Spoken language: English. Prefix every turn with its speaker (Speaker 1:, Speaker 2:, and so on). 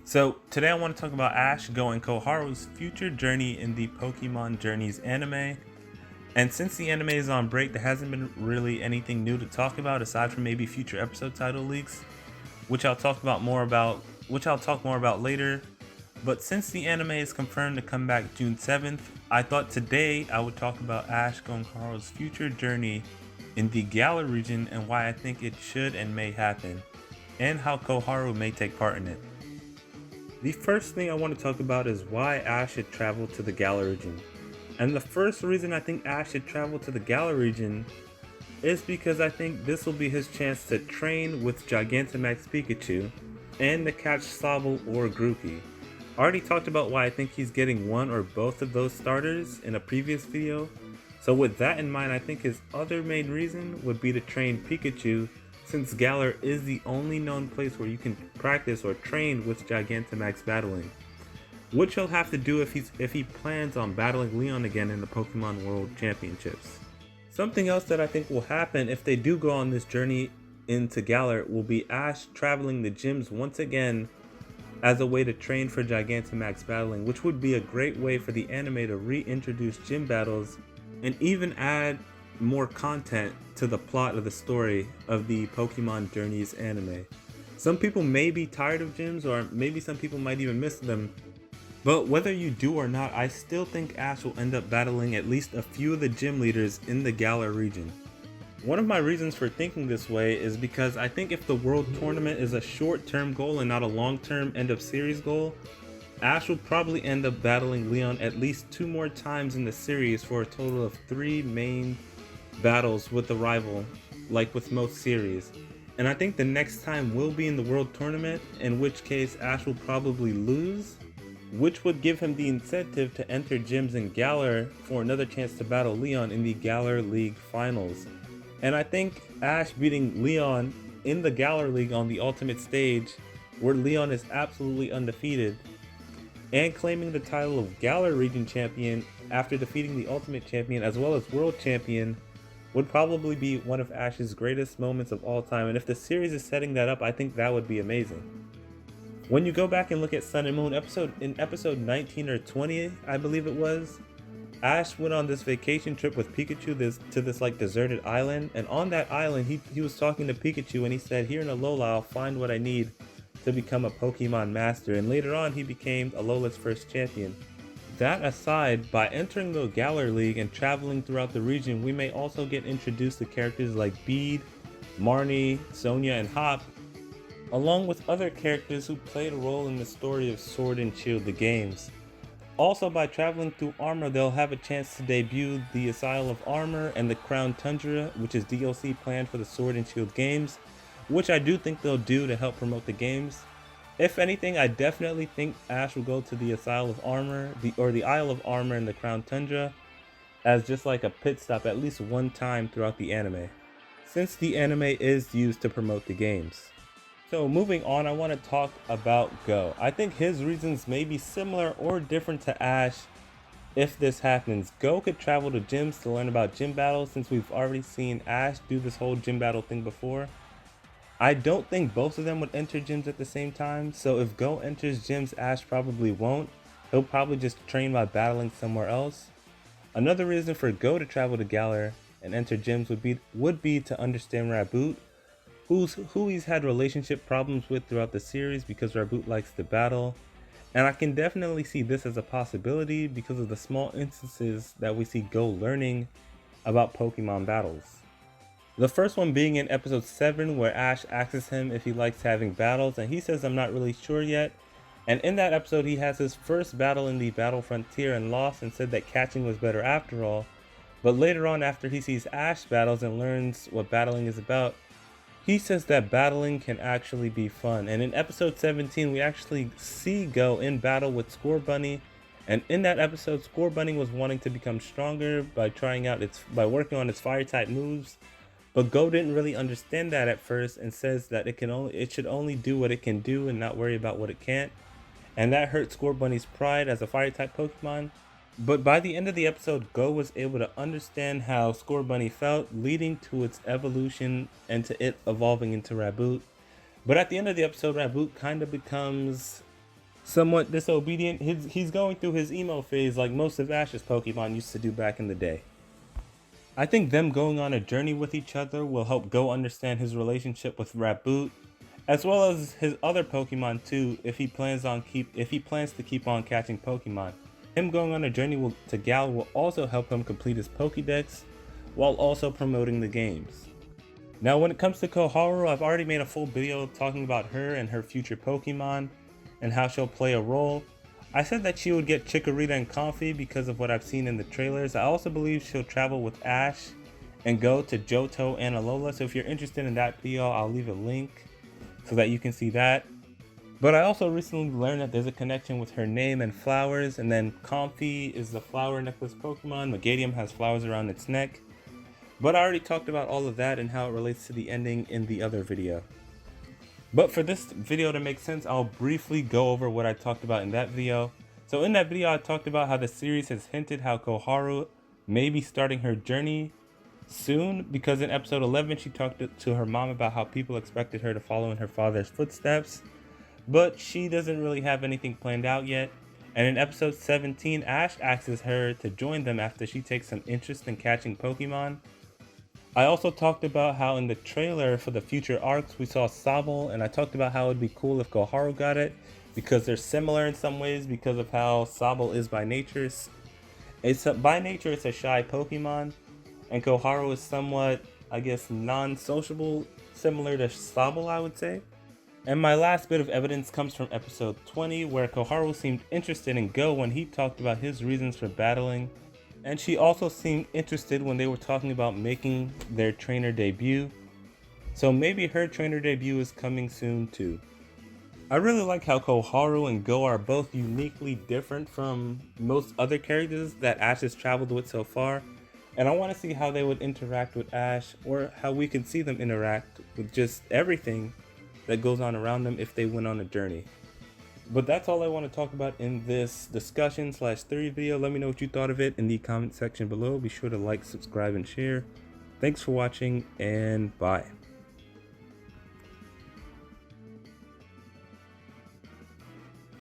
Speaker 1: So today I want to talk about Ash Go and Koharu's future journey in the Pokemon Journeys anime. And since the anime is on break, there hasn't been really anything new to talk about aside from maybe future episode title leaks, which I'll talk more about later. But since the anime is confirmed to come back June 7th, I thought today I would talk about Ash Go and Koharu's future journey in the Galar region and why I think it should and may happen, and how Koharu may take part in it. The first thing I want to talk about is why Ash should travel to the Galar region. And the first reason I think Ash should travel to the Galar region is because I think this will be his chance to train with Gigantamax Pikachu and to catch Sobble or Grookey. I already talked about why I think he's getting one or both of those starters in a previous video, so with that in mind I think his other main reason would be to train Pikachu, since Galar is the only known place where you can practice or train with Gigantamax battling, which he'll have to do if he plans on battling Leon again in the Pokemon World Championships. Something else that I think will happen if they do go on this journey into Galar will be Ash traveling the gyms once again as a way to train for Gigantamax battling, which would be a great way for the anime to reintroduce gym battles and even add more content to the plot of the story of the Pokemon Journeys anime. Some people may be tired of gyms, or maybe some people might even miss them, but whether you do or not, I still think Ash will end up battling at least a few of the gym leaders in the Galar region. One of my reasons for thinking this way is because I think if the World Tournament is a short-term goal and not a long-term end-of-series goal, Ash will probably end up battling Leon at least 2 more times in the series for a total of 3 main battles with the rival, like with most series. And I think the next time will be in the World Tournament, in which case Ash will probably lose, which would give him the incentive to enter gyms in Galar for another chance to battle Leon in the Galar League Finals. And I think Ash beating Leon in the Galar League on the Ultimate Stage, where Leon is absolutely undefeated, and claiming the title of Galar Region Champion after defeating the Ultimate Champion as well as World Champion, would probably be one of Ash's greatest moments of all time, and if the series is setting that up, I think that would be amazing. When you go back and look at Sun and Moon episode 19 or 20, I believe it was, Ash went on this vacation trip with Pikachu to this like deserted island, and on that island he was talking to Pikachu and he said, "Here in Alola I'll find what I need to become a Pokemon Master," and later on he became Alola's first champion. That aside, by entering the Galar League and traveling throughout the region, we may also get introduced to characters like Bede, Marnie, Sonia, and Hop, along with other characters who played a role in the story of Sword and Shield, the games. Also, by traveling through Armor, they'll have a chance to debut the Isle of Armor and the Crown Tundra, which is DLC planned for the Sword and Shield games, which I do think they'll do to help promote the games. If anything, I definitely think Ash will go to the Isle of Armor, the Isle of Armor and the Crown Tundra, as just like a pit stop at least one time throughout the anime, since the anime is used to promote the games. So moving on, I want to talk about Go. I think his reasons may be similar or different to Ash if this happens. Go could travel to gyms to learn about gym battles, since we've already seen Ash do this whole gym battle thing before. I don't think both of them would enter gyms at the same time, so if Go enters gyms, Ash probably won't. He'll probably just train by battling somewhere else. Another reason for Go to travel to Galar and enter gyms would be to understand Raboot, who he's had relationship problems with throughout the series because Raboot likes to battle. And I can definitely see this as a possibility because of the small instances that we see Go learning about Pokemon battles. The first one being in episode 7, where Ash asks him if he likes having battles, and he says, "I'm not really sure yet." And in that episode, he has his first battle in the Battle Frontier and lost, and said that catching was better after all. But later on, after he sees Ash battles and learns what battling is about, he says that battling can actually be fun. And in episode 17, we actually see Go in battle with Scorbunny. And in that episode, Scorbunny was wanting to become stronger by working on its fire type moves. But Go didn't really understand that at first and says that it should only do what it can do and not worry about what it can't. And that hurt Scorbunny's pride as a fire type Pokemon. But by the end of the episode, Go was able to understand how Scorbunny felt, leading to its evolution and to it evolving into Raboot. But at the end of the episode, Raboot kind of becomes somewhat disobedient. He's going through his emo phase like most of Ash's Pokemon used to do back in the day. I think them going on a journey with each other will help Go understand his relationship with Raboot, as well as his other Pokemon too, if he plans to keep on catching Pokemon. Him going on a journey to Galar will also help him complete his Pokédex, while also promoting the games. Now when it comes to Koharu, I've already made a full video talking about her and her future Pokemon, and how she'll play a role. I said that she would get Chikorita and Comfey because of what I've seen in the trailers. I also believe she'll travel with Ash and go to Johto and Alola, so if you're interested in that video, I'll leave a link so that you can see that. But I also recently learned that there's a connection with her name and flowers, and then Comfey is the flower necklace Pokemon. Megadium has flowers around its neck. But I already talked about all of that and how it relates to the ending in the other video. But for this video to make sense, I'll briefly go over what I talked about in that video. So in that video, I talked about how the series has hinted how Koharu may be starting her journey soon, because in episode 11, she talked to her mom about how people expected her to follow in her father's footsteps, but she doesn't really have anything planned out yet. And in episode 17, Ash asks her to join them after she takes some interest in catching Pokemon. I also talked about how in the trailer for the future arcs we saw Sobble, and I talked about how it would be cool if Koharu got it because they're similar in some ways because of how Sobble is by nature. By nature it's a shy Pokemon, and Koharu is somewhat, I guess, non-sociable, similar to Sobble, I would say. And my last bit of evidence comes from episode 20, where Koharu seemed interested in Go when he talked about his reasons for battling. And she also seemed interested when they were talking about making their trainer debut. So maybe her trainer debut is coming soon too. I really like how Koharu and Go are both uniquely different from most other characters that Ash has traveled with so far. And I want to see how they would interact with Ash, or how we can see them interact with just everything that goes on around them if they went on a journey. But that's all I want to talk about in this discussion/theory video. Let me know what you thought of it in the comment section below. Be sure to like, subscribe, and share. Thanks for watching, and bye.